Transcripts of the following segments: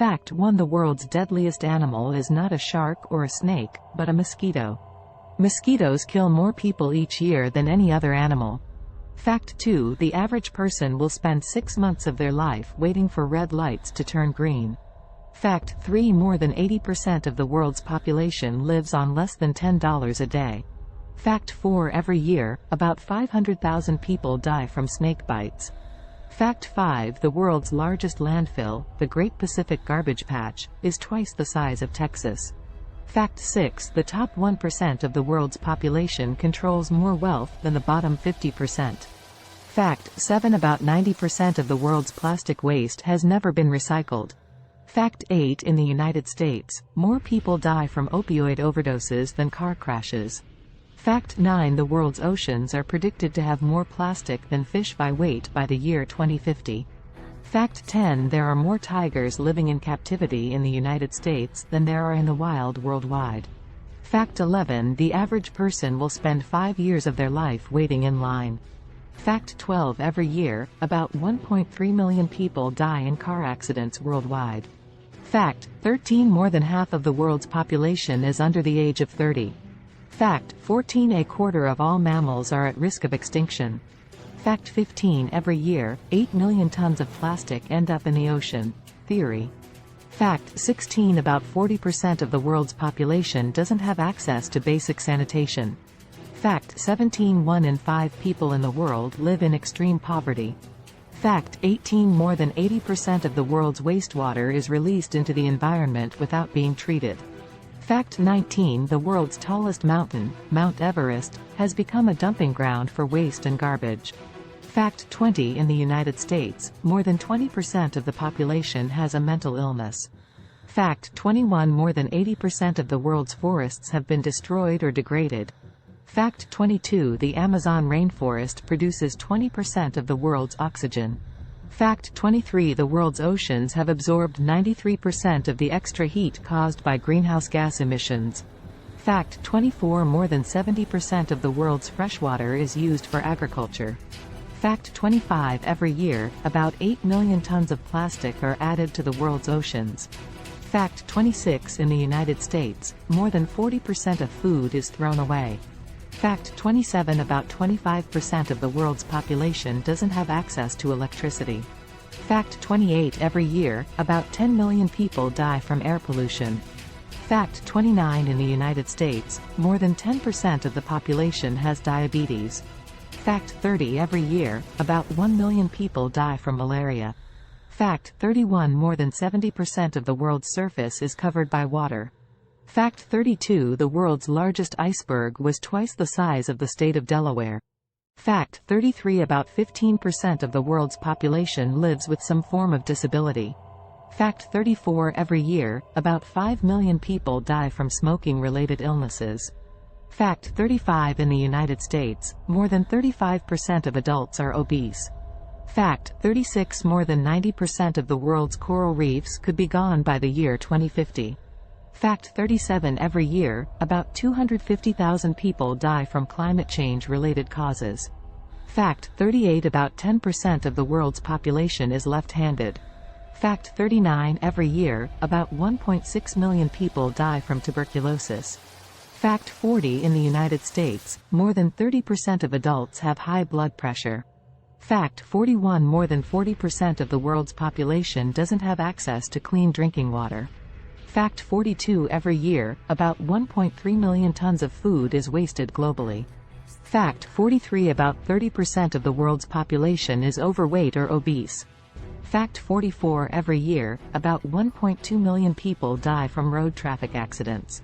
Fact 1. The world's deadliest animal is not a shark or a snake, but a mosquito. Mosquitoes kill more people each year than any other animal. Fact 2. The average person will spend 6 months of their life waiting for red lights to turn green. Fact 3. More than 80% of the world's population lives on less than $10 a day. Fact 4. Every year, about 500,000 people die from snake bites. Fact 5. The world's largest landfill, the Great Pacific Garbage Patch, is twice the size of Texas. Fact 6. The top 1% of the world's population controls more wealth than the bottom 50%. Fact 7. About 90% of the world's plastic waste has never been recycled. Fact 8. In the United States, more people die from opioid overdoses than car crashes. Fact 9. The world's oceans are predicted to have more plastic than fish by weight by the year 2050. Fact 10. There are more tigers living in captivity in the United States than there are in the wild worldwide. Fact 11. The average person will spend 5 years of their life waiting in line. Fact 12. Every year, about 1.3 million people die in car accidents worldwide. Fact 13. More than half of the world's population is under the age of 30. Fact 14. A quarter of all mammals are at risk of extinction. Fact 15. Every year, 8 million tons of plastic end up in the ocean. Theory. Fact 16. About 40% of the world's population doesn't have access to basic sanitation. Fact 17. 1 in 5 people in the world live in extreme poverty. Fact 18. More than 80% of the world's wastewater is released into the environment without being treated. Fact 19. The world's tallest mountain, Mount Everest, has become a dumping ground for waste and garbage. Fact 20. In the United States, more than 20% of the population has a mental illness. Fact 21. More than 80% of the world's forests have been destroyed or degraded. Fact 22. The Amazon rainforest produces 20% of the world's oxygen. Fact 23. The world's oceans have absorbed 93% of the extra heat caused by greenhouse gas emissions. Fact 24. More than 70% of the world's freshwater is used for agriculture. Fact 25. Every year, about 8 million tons of plastic are added to the world's oceans. Fact 26. In the United States, more than 40% of food is thrown away. Fact 27. About 25% of the world's population doesn't have access to electricity. Fact 28. Every year, about 10 million people die from air pollution. Fact 29. In the United States, more than 10% of the population has diabetes. Fact 30. Every year, about 1 million people die from malaria. Fact 31. More than 70% of the world's surface is covered by water. Fact 32. The world's largest iceberg was twice the size of the state of Delaware. Fact 33. About 15% of the world's population lives with some form of disability. Fact 34. Every year, about 5 million people die from smoking-related illnesses. Fact 35. In the United States, more than 35% of adults are obese. Fact 36. More than 90% of the world's coral reefs could be gone by the year 2050. Fact 37. Every year, about 250,000 people die from climate change-related causes. Fact 38. About 10% of the world's population is left-handed. Fact 39. Every year, about 1.6 million people die from tuberculosis. Fact 40. In the United States, more than 30% of adults have high blood pressure. Fact 41. More than 40% of the world's population doesn't have access to clean drinking water. Fact 42. Every year, about 1.3 million tons of food is wasted globally. Fact 43. About 30% of the world's population is overweight or obese. Fact 44. Every year, about 1.2 million people die from road traffic accidents.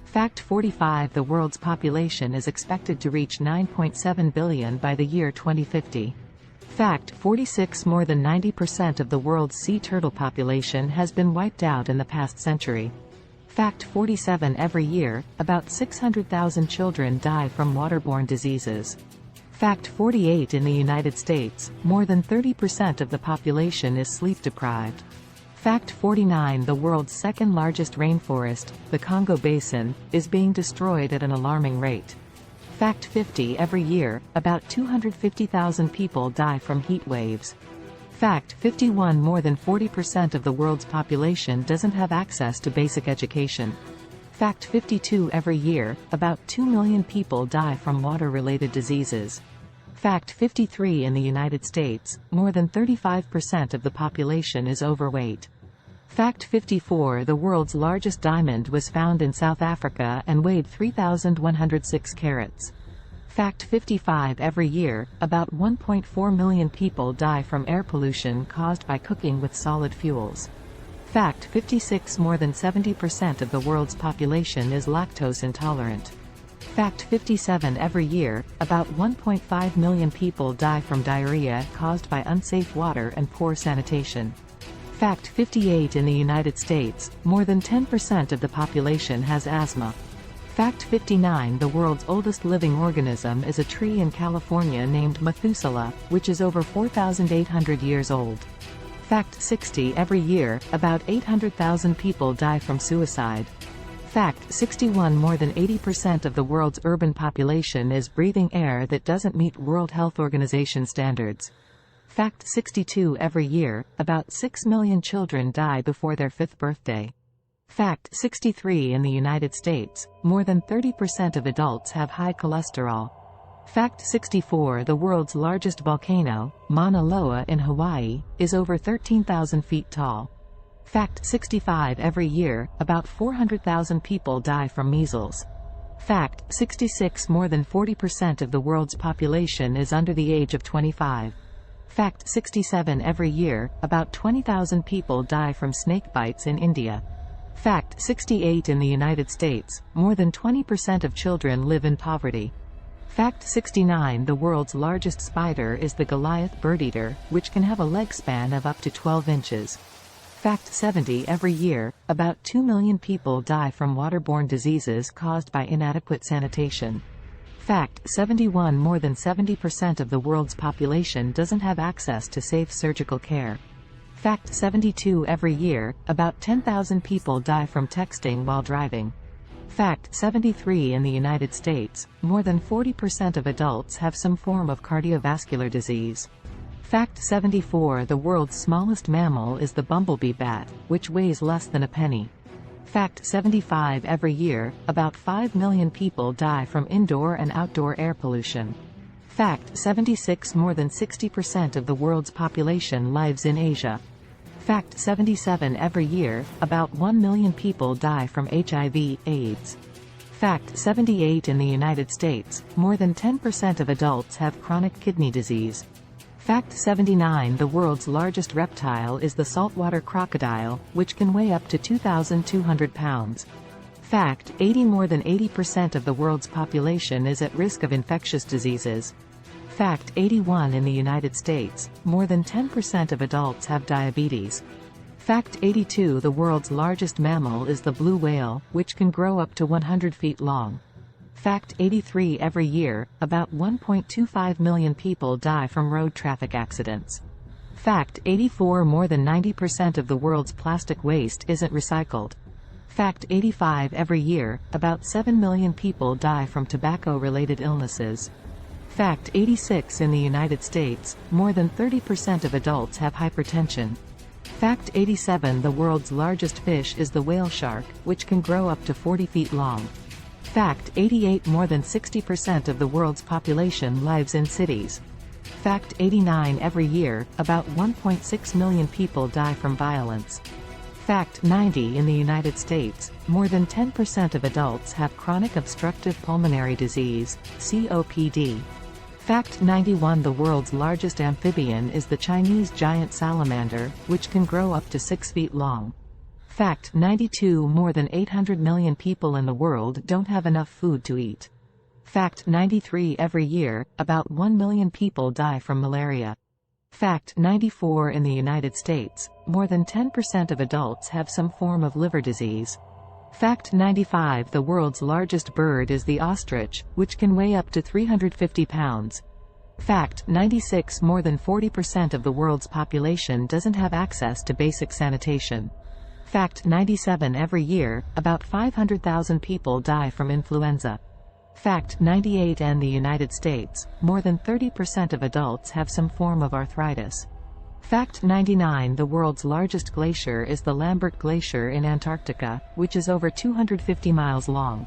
Fact 45. The world's population is expected to reach 9.7 billion by the year 2050. Fact 46. More than 90% of the world's sea turtle population has been wiped out in the past century. Fact 47. Every year, about 600,000 children die from waterborne diseases. Fact 48. In the United States, more than 30% of the population is sleep-deprived. Fact 49. The world's second largest rainforest, the Congo Basin, is being destroyed at an alarming rate. Fact 50. Every year, about 250,000 people die from heat waves. Fact 51. More than 40% of the world's population doesn't have access to basic education. Fact 52. Every year, about 2 million people die from water-related diseases. Fact 53. In the United States, more than 35% of the population is overweight. Fact 54. The world's largest diamond was found in South Africa and weighed 3,106 carats. Fact 55. Every year, about 1.4 million people die from air pollution caused by cooking with solid fuels. Fact 56. More than 70% of the world's population is lactose intolerant. Fact 57. Every year, about 1.5 million people die from diarrhea caused by unsafe water and poor sanitation. Fact 58. In the United States, more than 10% of the population has asthma. Fact 59. The world's oldest living organism is a tree in California named Methuselah, which is over 4,800 years old. Fact 60. Every year, about 800,000 people die from suicide. Fact 61. More than 80% of the world's urban population is breathing air that doesn't meet World Health Organization standards. Fact 62. Every year, about 6 million children die before their 5th birthday. Fact 63. In the United States, more than 30% of adults have high cholesterol. Fact 64. The world's largest volcano, Mauna Loa in Hawaii, is over 13,000 feet tall. Fact 65. Every year, about 400,000 people die from measles. Fact 66. More than 40% of the world's population is under the age of 25. Fact 67. Every year, about 20,000 people die from snake bites in India. Fact 68. In the United States, more than 20% of children live in poverty. Fact 69. The world's largest spider is the Goliath bird-eater, which can have a leg span of up to 12 inches. Fact 70. Every year, about 2 million people die from waterborne diseases caused by inadequate sanitation. Fact 71. More than 70% of the world's population doesn't have access to safe surgical care. Fact 72. Every year, about 10,000 people die from texting while driving. Fact 73. In the United States, more than 40% of adults have some form of cardiovascular disease. Fact 74. The world's smallest mammal is the bumblebee bat, which weighs less than a penny. Fact 75. Every year, about 5 million people die from indoor and outdoor air pollution. Fact 76. More than 60% of the world's population lives in Asia. Fact 77. Every year, about 1 million people die from HIV/AIDS. Fact 78. In the United States, more than 10% of adults have chronic kidney disease. Fact 79. The world's largest reptile is the saltwater crocodile, which can weigh up to 2,200 pounds. Fact 80. More than 80% of the world's population is at risk of infectious diseases. Fact 81. In the United States, more than 10% of adults have diabetes. Fact 82. The world's largest mammal is the blue whale, which can grow up to 100 feet long. Fact 83. Every year, about 1.25 million people die from road traffic accidents. Fact 84. More than 90% of the world's plastic waste isn't recycled. Fact 85. Every year, about 7 million people die from tobacco-related illnesses. Fact 86. In the United States, more than 30% of adults have hypertension. Fact 87. The world's largest fish is the whale shark, which can grow up to 40 feet long. Fact 88. More than 60% of the world's population lives in cities. Fact 89. Every year, about 1.6 million people die from violence. Fact 90. In the United States, more than 10% of adults have chronic obstructive pulmonary disease, COPD. Fact 91. The world's largest amphibian is the Chinese giant salamander, which can grow up to 6 feet long. Fact 92. More than 800 million people in the world don't have enough food to eat. Fact 93. Every year, about 1 million people die from malaria. Fact 94. In the United States, more than 10% of adults have some form of liver disease. Fact 95. The world's largest bird is the ostrich, which can weigh up to 350 pounds. Fact 96. More than 40% of the world's population doesn't have access to basic sanitation. Fact 97. Every year, about 500,000 people die from influenza. Fact 98. In the United States, more than 30% of adults have some form of arthritis. Fact 99. The world's largest glacier is the Lambert Glacier in Antarctica, which is over 250 miles long.